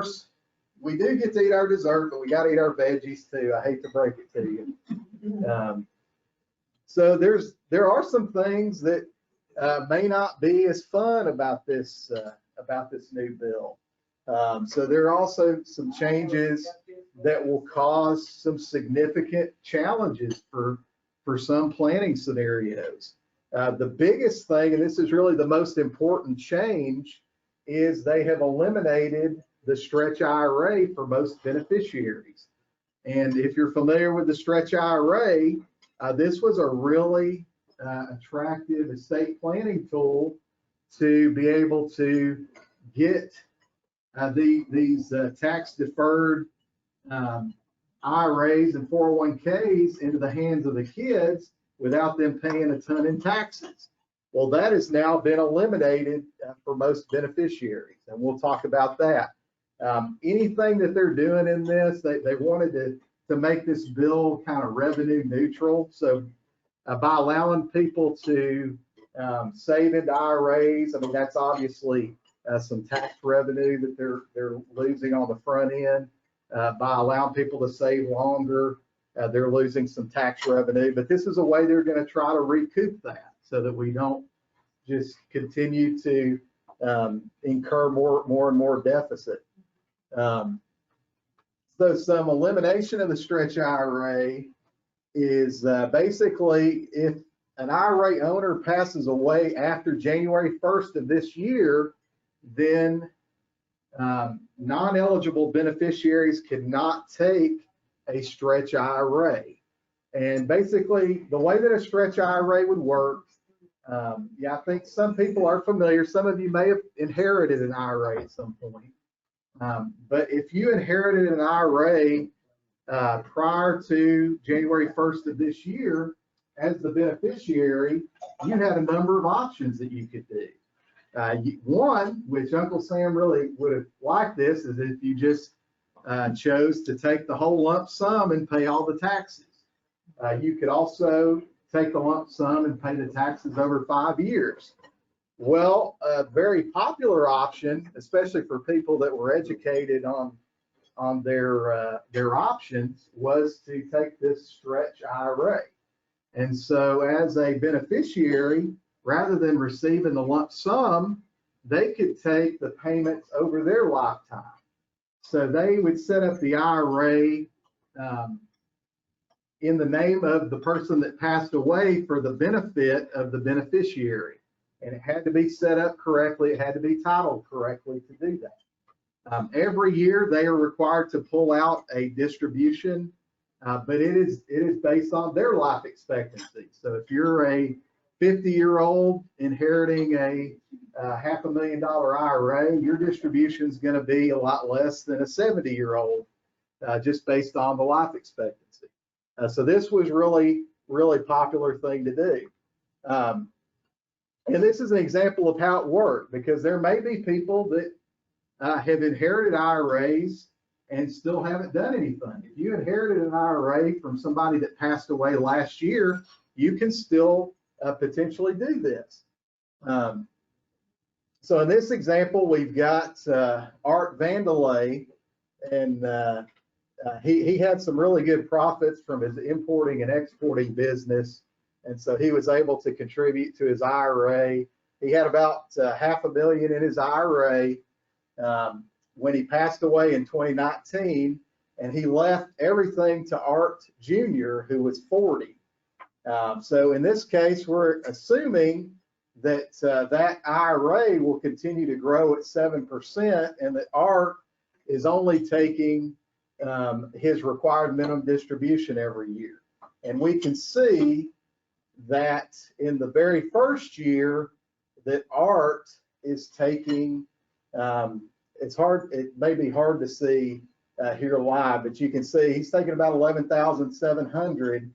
course, we do get to eat our dessert, but we got to eat our veggies too. I hate to break it to you. So there are some things that may not be as fun about this new bill. So there are also some changes that will cause some significant challenges for some planning scenarios. The biggest thing, and this is really the most important change, is they have eliminated the stretch IRA for most beneficiaries. And if you're familiar with the stretch IRA, this was a really attractive estate planning tool to be able to get these tax deferred IRAs and 401ks into the hands of the kids without them paying a ton in taxes. Well, that has now been eliminated for most beneficiaries, and we'll talk about that. Anything that they're doing in this, they wanted to make this bill kind of revenue neutral. So by allowing people to save into IRAs, I mean, that's obviously some tax revenue that they're losing on the front end. By allowing people to save longer, they're losing some tax revenue. But this is a way they're going to try to recoup that so that we don't just continue to incur more and more deficit. So some elimination of the stretch IRA is basically if an IRA owner passes away after January 1st of this year, then non-eligible beneficiaries cannot take a stretch IRA. And basically, the way that a stretch IRA would work, I think some people are familiar. Some of you may have inherited an IRA at some point. But if you inherited an IRA prior to January 1st of this year, as the beneficiary, you had a number of options that you could do. One, which Uncle Sam really would have liked this, is if you just chose to take the whole lump sum and pay all the taxes. You could also take the lump sum and pay the taxes over 5 years. Well, a very popular option, especially for people that were educated on their options, was to take this stretch IRA. And so as a beneficiary, rather than receiving the lump sum, they could take the payments over their lifetime. So they would set up the IRA in the name of the person that passed away for the benefit of the beneficiary. And it had to be set up correctly. It had to be titled correctly to do that. Every year they are required to pull out a distribution, but it is based on their life expectancy. So if you're a 50-year-old inheriting a $500,000 IRA, your distribution is going to be a lot less than a 70-year-old, just based on the life expectancy. So this was really popular thing to do. And this is an example of how it worked, because there may be people that have inherited IRAs and still haven't done anything. If you inherited an IRA from somebody that passed away last year, you can still potentially do this. So in this example, we've got Art Vandelay, and he had some really good profits from his importing and exporting business. And so he was able to contribute to his IRA. He had about $500,000 in his IRA when he passed away in 2019, and he left everything to Art Jr., who was 40. So in this case, we're assuming that that IRA will continue to grow at 7%, and that Art is only taking his required minimum distribution every year. And we can see that in the very first year that Art is taking, it may be hard to see here live, but you can see he's taking about 11,700,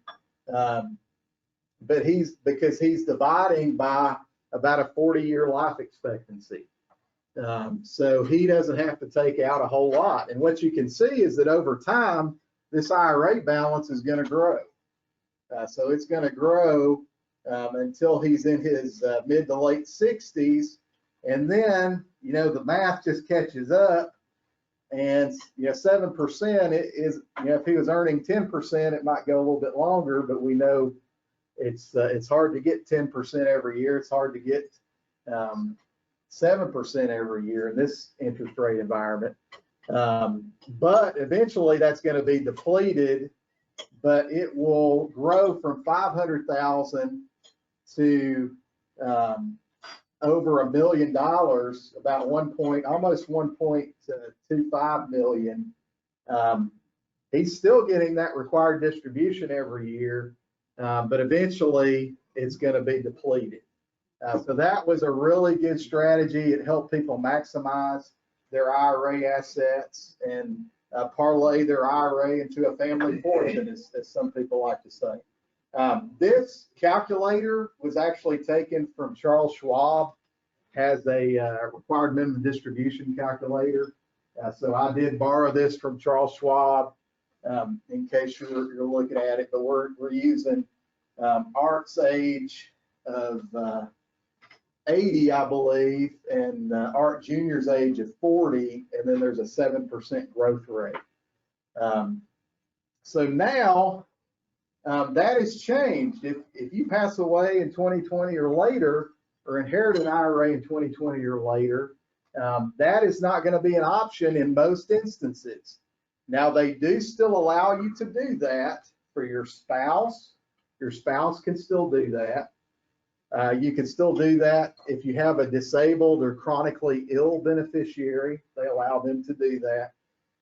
but because he's dividing by about a 40-year life expectancy. So he doesn't have to take out a whole lot. And what you can see is that over time, this IRA balance is going to grow. So it's going to grow until he's in his mid to late 60s. And then, the math just catches up. And 7% is, if he was earning 10%, it might go a little bit longer, but we know it's hard to get 10% every year. It's hard to get 7% every year in this interest rate environment. But eventually that's going to be depleted, but it will grow from 500,000 to over $1 million, about almost 1.25 million. He's still getting that required distribution every year, but eventually it's going to be depleted. So that was a really good strategy. It helped people maximize their IRA assets and parlay their IRA into a family fortune, as some people like to say. This calculator was actually taken from Charles Schwab, has a required minimum distribution calculator. So I did borrow this from Charles Schwab in case you're looking at it, but we're using Art's age of 80, I believe, and Art Jr.'s age of 40, and then there's a 7% growth rate. So now that has changed. If you pass away in 2020 or later, or inherit an IRA in 2020 or later, that is not going to be an option in most instances. Now, they do still allow you to do that for your spouse. Your spouse can still do that. You can still do that if you have a disabled or chronically ill beneficiary. They allow them to do that.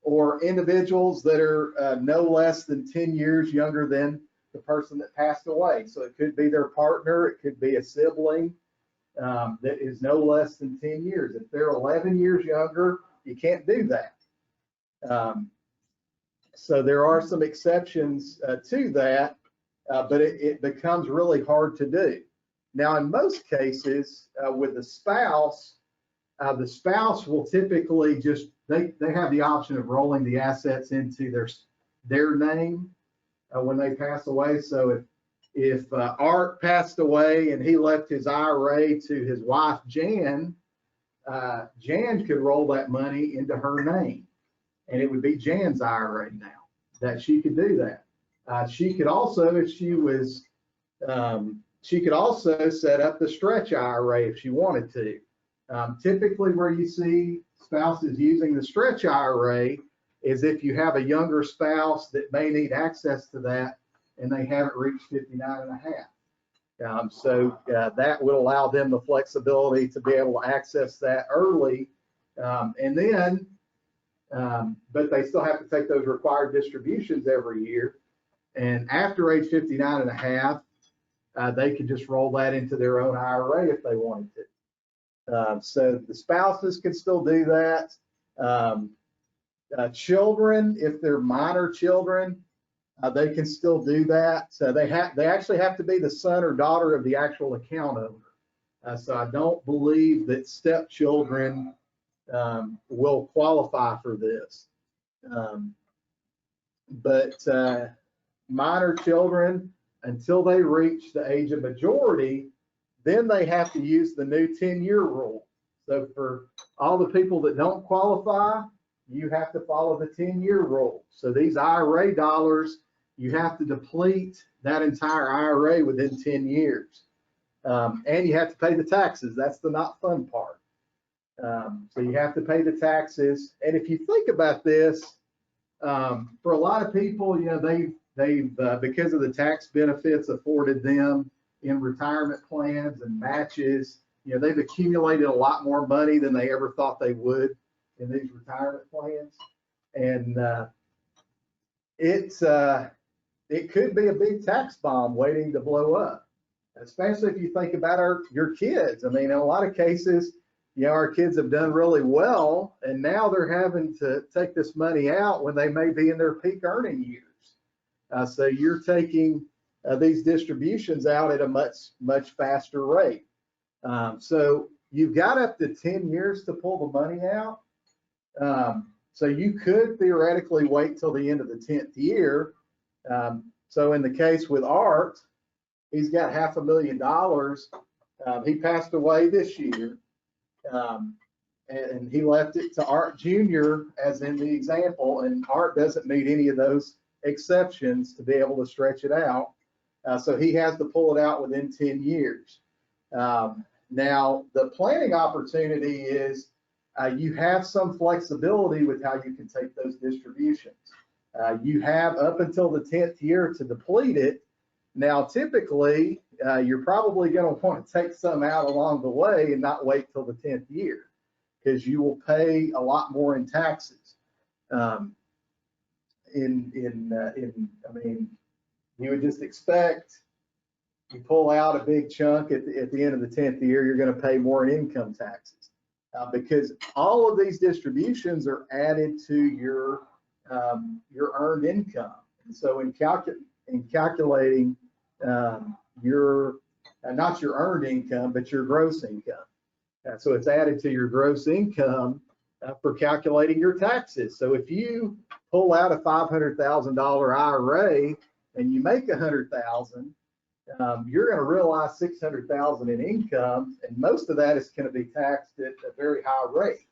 Or individuals that are no less than 10 years younger than the person that passed away. So it could be their partner, it could be a sibling that is no less than 10 years. If they're 11 years younger, you can't do that. So there are some exceptions to that, but it becomes really hard to do. Now, in most cases, with the spouse will typically just, they have the option of rolling the assets into their name when they pass away. So if Art passed away and he left his IRA to his wife, Jan, Jan could roll that money into her name, and it would be Jan's IRA now, that she could do that. She could also, if she was, she could also set up the stretch IRA if she wanted to. Typically where you see spouses using the stretch IRA is if you have a younger spouse that may need access to that and they haven't reached 59 and a half. So that would allow them the flexibility to be able to access that early. And then, but they still have to take those required distributions every year. And after age 59 and a half, they could just roll that into their own IRA if they wanted to. So the spouses can still do that. Children, if they're minor children, they can still do that. So they actually have to be the son or daughter of the actual account owner. So I don't believe that stepchildren will qualify for this. But minor children, until they reach the age of majority, then they have to use the new 10-year rule. So for all the people that don't qualify, you have to follow the 10-year rule. So these IRA dollars, you have to deplete that entire IRA within 10 years. And you have to pay the taxes. That's the not fun part. So you have to pay the taxes. And if you think about this, for a lot of people, they've because of the tax benefits afforded them in retirement plans and matches, they've accumulated a lot more money than they ever thought they would in these retirement plans. And it could be a big tax bomb waiting to blow up, especially if you think about your kids. I mean, in a lot of cases, our kids have done really well, and now they're having to take this money out when they may be in their peak earning years. So you're taking these distributions out at a much faster rate. So you've got up to 10 years to pull the money out. So you could theoretically wait till the end of the 10th year. So in the case with Art, he's got $500,000. He passed away this year. and he left it to Art Jr. as in the example, and Art doesn't meet any of those exceptions to be able to stretch it out. So he has to pull it out within 10 years. Now, the planning opportunity is you have some flexibility with how you can take those distributions. You have up until the 10th year to deplete it. Now, typically, you're probably going to want to take some out along the way and not wait till the 10th year, because you will pay a lot more in taxes. I mean, you would just expect you pull out a big chunk at the end of the 10th year, you're going to pay more in income taxes, because all of these distributions are added to your earned income. And so in calculating your not your earned income, but your gross income. So it's added to your gross income for calculating your taxes. So if you pull out a $500,000 IRA and you make $100,000, you're going to realize $600,000 in income, and most of that is going to be taxed at a very high rate.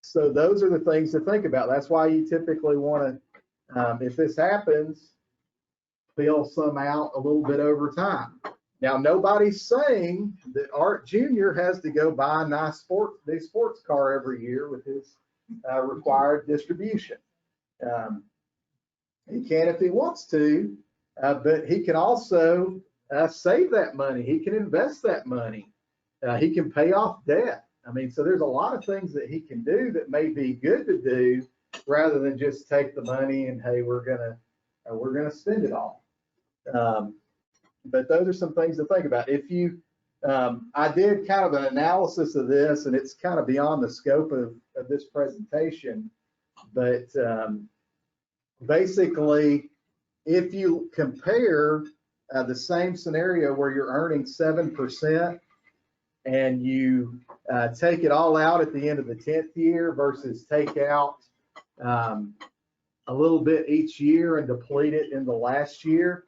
So those are the things to think about. That's why you typically want to, if this happens, fill some out a little bit over time. Now, nobody's saying that Art Jr. has to go buy a nice sports car every year with his required distribution. He can if he wants to, but he can also save that money. He can invest that money. He can pay off debt. I mean, so there's a lot of things that he can do that may be good to do, rather than just take the money and, hey, we're gonna spend it all. But those are some things to think about. If you, I did kind of an analysis of this, and it's kind of beyond the scope of this presentation, but basically, if you compare the same scenario where you're earning 7% and you take it all out at the end of the 10th year versus take out a little bit each year and deplete it in the last year,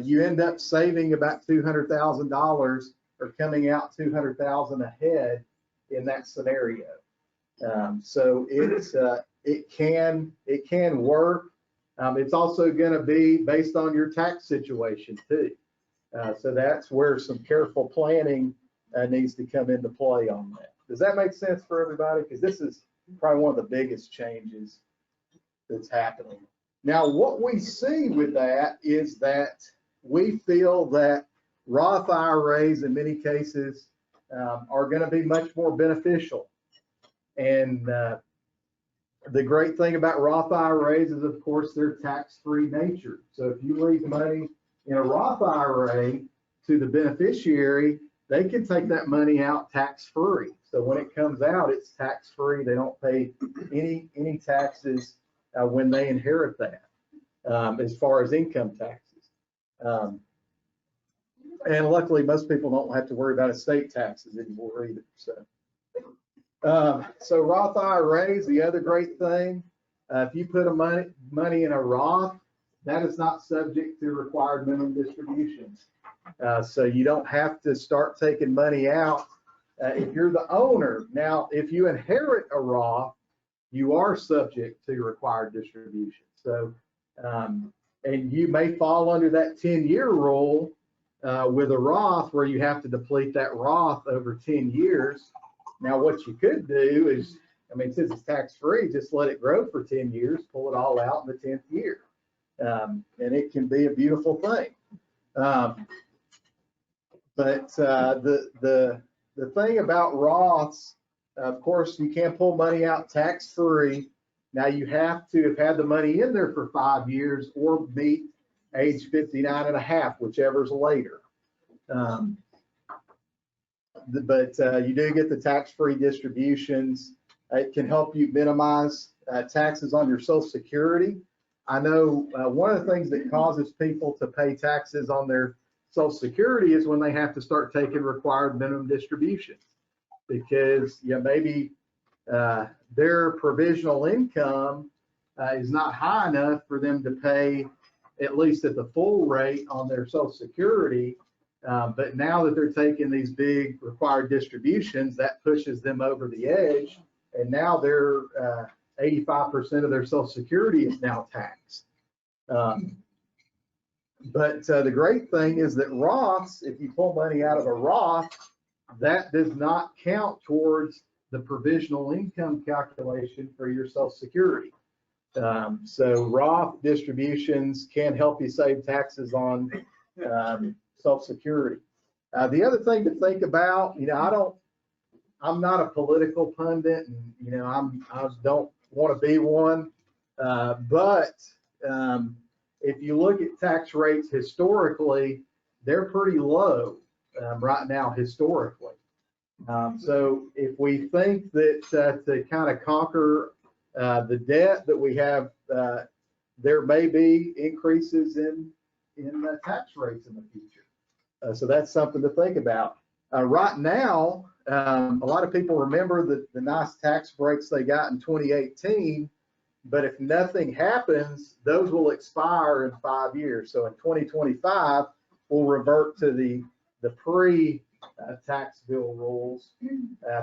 you end up saving about $200,000 or coming out $200,000 ahead in that scenario. So it can work. It's also going to be based on your tax situation too. So that's where some careful planning needs to come into play on that. Does that make sense for everybody? Because this is probably one of the biggest changes that's happening. Now, what we see with that is that we feel that Roth IRAs in many cases are going to be much more beneficial. And the great thing about Roth IRAs is, of course, their tax-free nature. So if you leave money in a Roth IRA to the beneficiary, they can take that money out tax-free. So when it comes out, it's tax-free. They don't pay any taxes when they inherit that, as far as income taxes. And luckily, most people don't have to worry about estate taxes anymore either. So Roth IRAs, the other great thing, if you put money in a Roth, that is not subject to required minimum distributions. So you don't have to start taking money out if you're the owner. Now, if you inherit a Roth, you are subject to required distributions. So, and you may fall under that 10-year rule with a Roth, where you have to deplete that Roth over 10 years. Now, what you could do is, I mean, since it's tax-free, just let it grow for 10 years, pull it all out in the 10th year. And it can be a beautiful thing. But the thing about Roths, of course, you can't pull money out tax-free. Now, you have to have had the money in there for 5 years or meet age 59 and a half, whichever's later. But you do get the tax-free distributions. It can help you minimize taxes on your Social Security. I know one of the things that causes people to pay taxes on their Social Security is when they have to start taking required minimum distributions, because maybe their provisional income is not high enough for them to pay at least at the full rate on their Social Security. But now that they're taking these big required distributions, that pushes them over the edge. And now they're 85% of their Social Security is now taxed. But the great thing is that Roths, if you pull money out of a Roth, that does not count towards the provisional income calculation for your Social Security. So Roth distributions can help you save taxes on Social Security. The other thing to think about, I'm not a political pundit, and I don't want to be one, but if you look at tax rates historically, they're pretty low right now historically. So if we think that to kind of conquer the debt that we have, there may be increases in tax rates in the future. So that's something to think about. Right now, a lot of people remember the nice tax breaks they got in 2018, but if nothing happens, those will expire in 5 years. So in 2025, we'll revert to the pre-tax bill rules.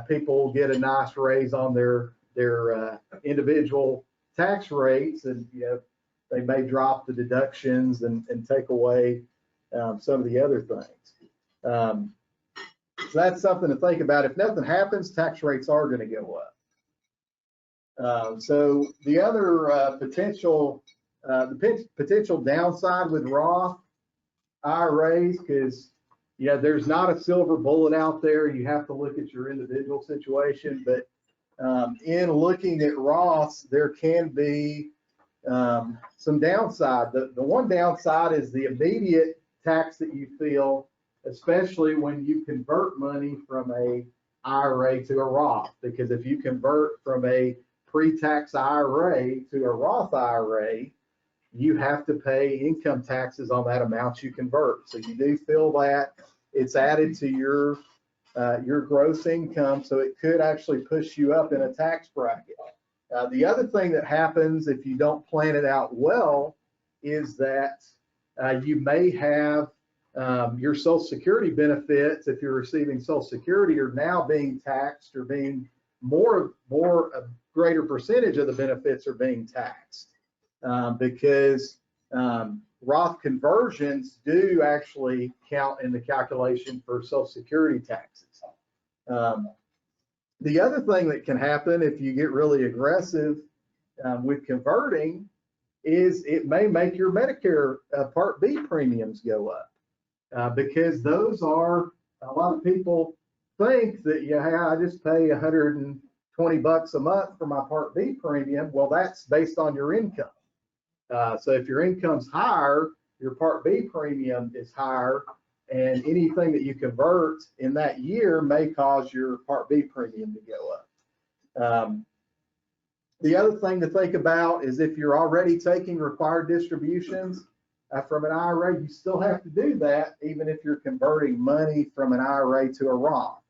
People will get a nice raise on their individual tax rates, and they may drop the deductions and take away some of the other things. So that's something to think about. If nothing happens, tax rates are going to go up. So the other potential downside with Roth IRAs, because there's not a silver bullet out there. You have to look at your individual situation. But in looking at Roths, there can be some downside. The one downside is the immediate tax that you feel, especially when you convert money from a IRA to a Roth. Because if you convert from a pre-tax IRA to a Roth IRA, you have to pay income taxes on that amount you convert. So you do feel that it's added to your gross income, so it could actually push you up in a tax bracket. The other thing that happens if you don't plan it out well is that you may have your Social Security benefits, if you're receiving Social Security, are now being taxed, or being a greater percentage of the benefits are being taxed. Because Roth conversions do actually count in the calculation for Social Security taxes. The other thing that can happen if you get really aggressive with converting is it may make your Medicare Part B premiums go up, because those are, a lot of people think that, I just pay $120 a month for my Part B premium. Well, that's based on your income. So if your income's higher, your Part B premium is higher, and anything that you convert in that year may cause your Part B premium to go up. The other thing to think about is if you're already taking required distributions from an IRA, you still have to do that even if you're converting money from an IRA to a Roth.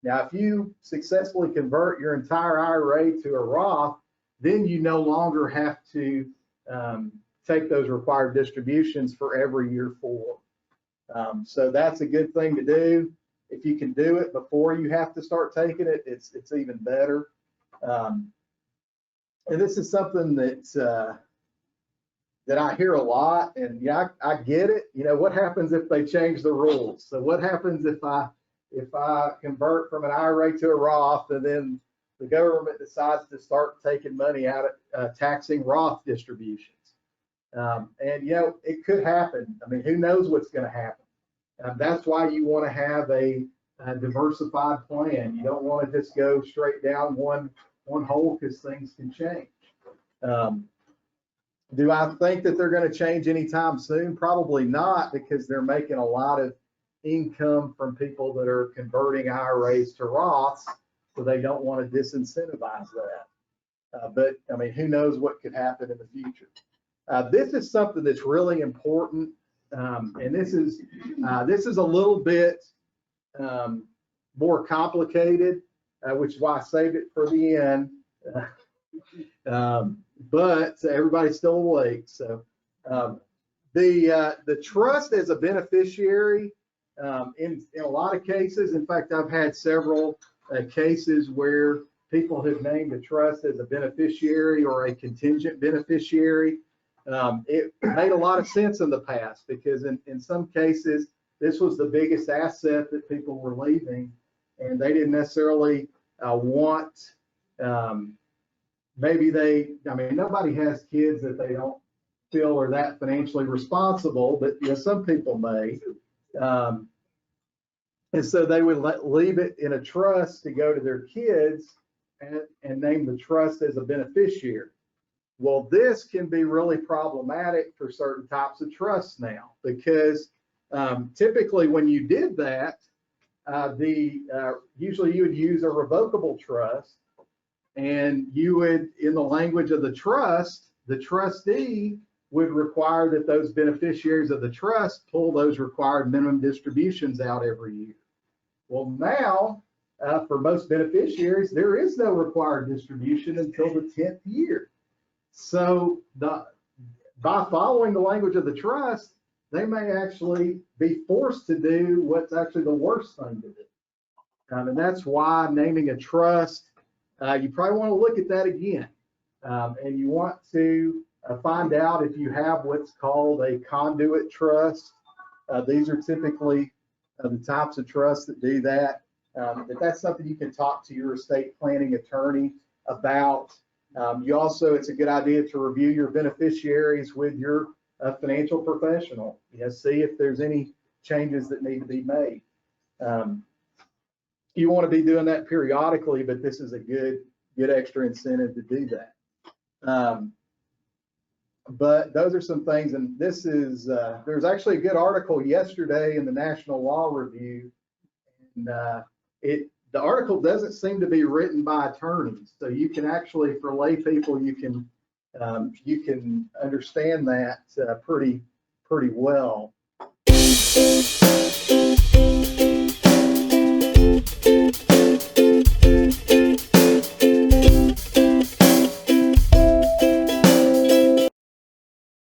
Now, if you successfully convert your entire IRA to a Roth, then you no longer have to take those required distributions for every year forward. So that's a good thing to do. If you can do it before you have to start taking it, it's even better. And this is something that I hear a lot, and I get it. What happens if they change the rules? So what happens if I convert from an IRA to a Roth, and then the government decides to start taking money out of taxing Roth distributions? And it could happen. I mean, who knows what's going to happen? That's why you want to have a diversified plan. You don't want to just go straight down one hole, because things can change. Do I think that they're going to change anytime soon? Probably not, because they're making a lot of income from people that are converting IRAs to Roths, so they don't want to disincentivize that. But I mean, who knows what could happen in the future? This is something that's really important, and this is a little bit more complicated, which is why I saved it for the end. But everybody's still awake. So the trust as a beneficiary in a lot of cases, in fact, I've had several cases where people have named a trust as a beneficiary or a contingent beneficiary. It made a lot of sense in the past because in some cases, this was the biggest asset that people were leaving, and they didn't necessarily want, maybe nobody has kids that they don't feel are that financially responsible, but some people may. And so they would leave it in a trust to go to their kids and name the trust as a beneficiary. Well, this can be really problematic for certain types of trusts now, because typically when you did that, usually you would use a revocable trust, and you would, in the language of the trust, the trustee would require that those beneficiaries of the trust pull those required minimum distributions out every year. Well, now, for most beneficiaries, there is no required distribution until the 10th year. So by following the language of the trust, they may actually be forced to do what's actually the worst thing to do. And that's why naming a trust, you probably want to look at that again. And you want to find out if you have what's called a conduit trust. These are typically the types of trusts that do that. If that's something you can talk to your estate planning attorney about. It's a good idea to review your beneficiaries with your financial professional. See if there's any changes that need to be made. You want to be doing that periodically, but this is a good extra incentive to do that. But those are some things, and this is, there's actually a good article yesterday in the National Law Review, and the article doesn't seem to be written by attorneys, so you can actually, for lay people, you can understand that pretty well.